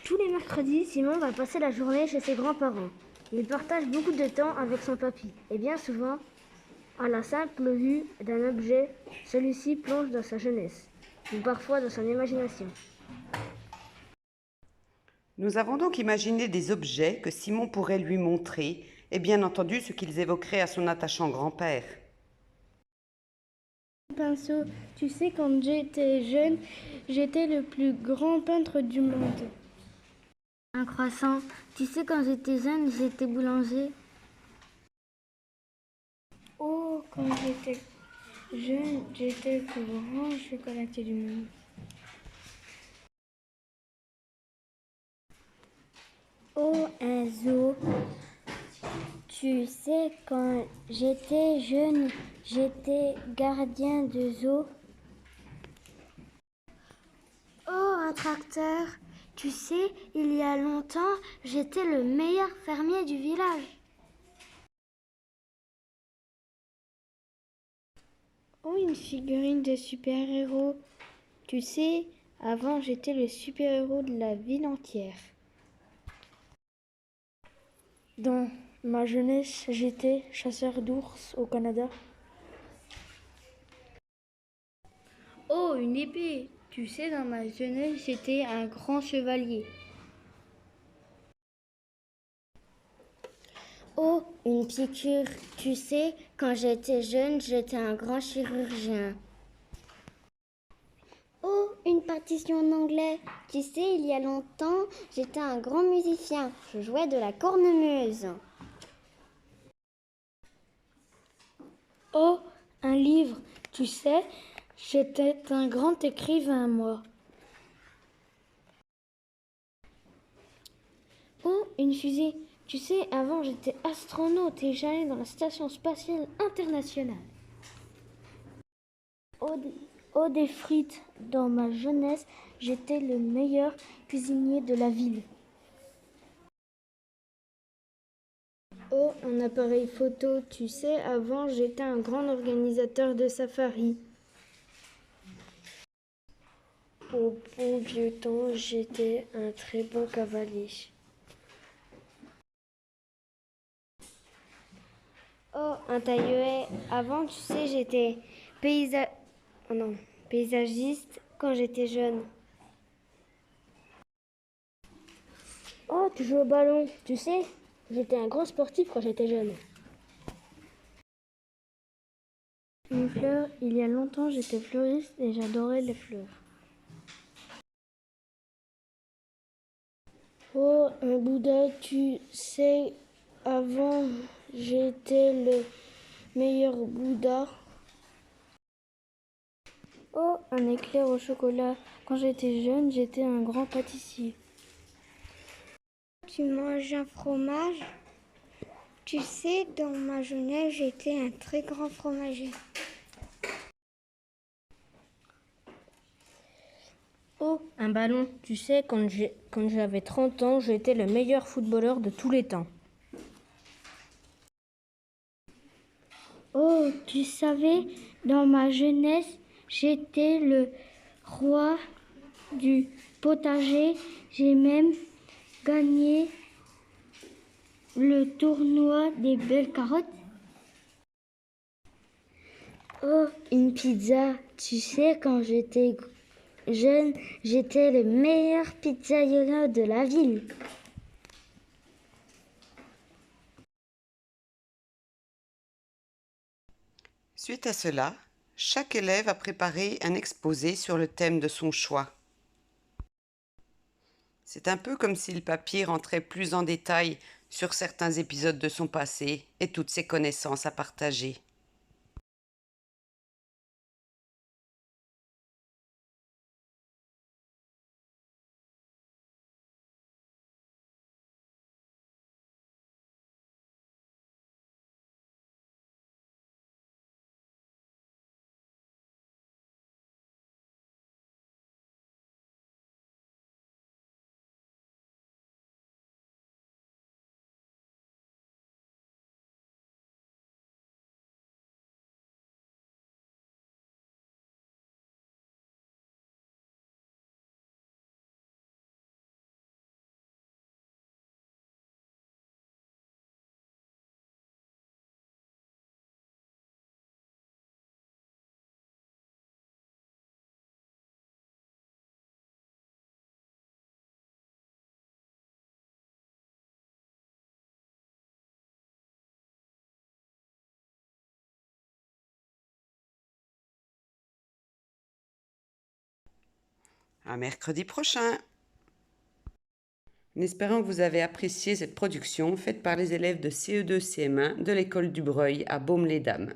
Tous les mercredis, Simon va passer la journée chez ses grands-parents. Il partage beaucoup de temps avec son papy. Et bien souvent, à la simple vue d'un objet, celui-ci plonge dans sa jeunesse, ou parfois dans son imagination. Nous avons donc imaginé des objets que Simon pourrait lui montrer, et bien entendu ce qu'ils évoqueraient à son attachant grand-père. Pinceau, tu sais, quand j'étais jeune, j'étais le plus grand peintre du monde. Un croissant, tu sais, quand j'étais jeune, j'étais boulanger. Oh, quand j'étais jeune, j'étais le plus grand chocolatier du monde. Oh, un zoo. Tu sais, quand j'étais jeune, j'étais gardien de zoo. Oh, un tracteur. Tu sais, il y a longtemps, j'étais le meilleur fermier du village. Oh, une figurine de super-héros. Tu sais, avant, j'étais le super-héros de la ville entière. Dans ma jeunesse, j'étais chasseur d'ours au Canada. Oh, une épée. Tu sais, dans ma jeunesse, j'étais un grand chevalier. Oh, une piqûre. Tu sais, quand j'étais jeune, j'étais un grand chirurgien. Oh, une partition en anglais. Tu sais, il y a longtemps, j'étais un grand musicien. Je jouais de la cornemuse. Oh, un livre. Tu sais, j'étais un grand écrivain, moi. Oh, une fusée. Tu sais, avant, j'étais astronaute et j'allais dans la station spatiale internationale. Oh, des frites. Dans ma jeunesse, j'étais le meilleur cuisinier de la ville. Oh, un appareil photo. Tu sais, avant, j'étais un grand organisateur de safari. Au bon vieux temps, j'étais un très bon cavalier. Oh, un taille-haie. Avant, tu sais, j'étais paysa... oh non, paysagiste quand j'étais jeune. Oh, tu joues au ballon. Tu sais, j'étais un grand sportif quand j'étais jeune. Une fleur, il y a longtemps, j'étais fleuriste et j'adorais les fleurs. Oh, un Bouddha, tu sais, avant, j'étais le meilleur Bouddha. Oh, un éclair au chocolat. Quand j'étais jeune, j'étais un grand pâtissier. Tu manges un fromage? Tu sais, dans ma jeunesse, j'étais un très grand fromager. Oh, un ballon. Tu sais, quand j'avais 30 ans, j'étais le meilleur footballeur de tous les temps. Oh, tu savais, dans ma jeunesse, j'étais le roi du potager. J'ai même gagné le tournoi des belles carottes. Oh, une pizza. Tu sais, quand j'étais jeune, j'étais le meilleur pizzaiolo de la ville. Suite à cela, chaque élève a préparé un exposé sur le thème de son choix. C'est un peu comme si le papier rentrait plus en détail sur certains épisodes de son passé et toutes ses connaissances à partager. À mercredi prochain. En espérant que vous avez apprécié cette production faite par les élèves de CE2-CM1 de l'école du Breuil à Baume-les-Dames.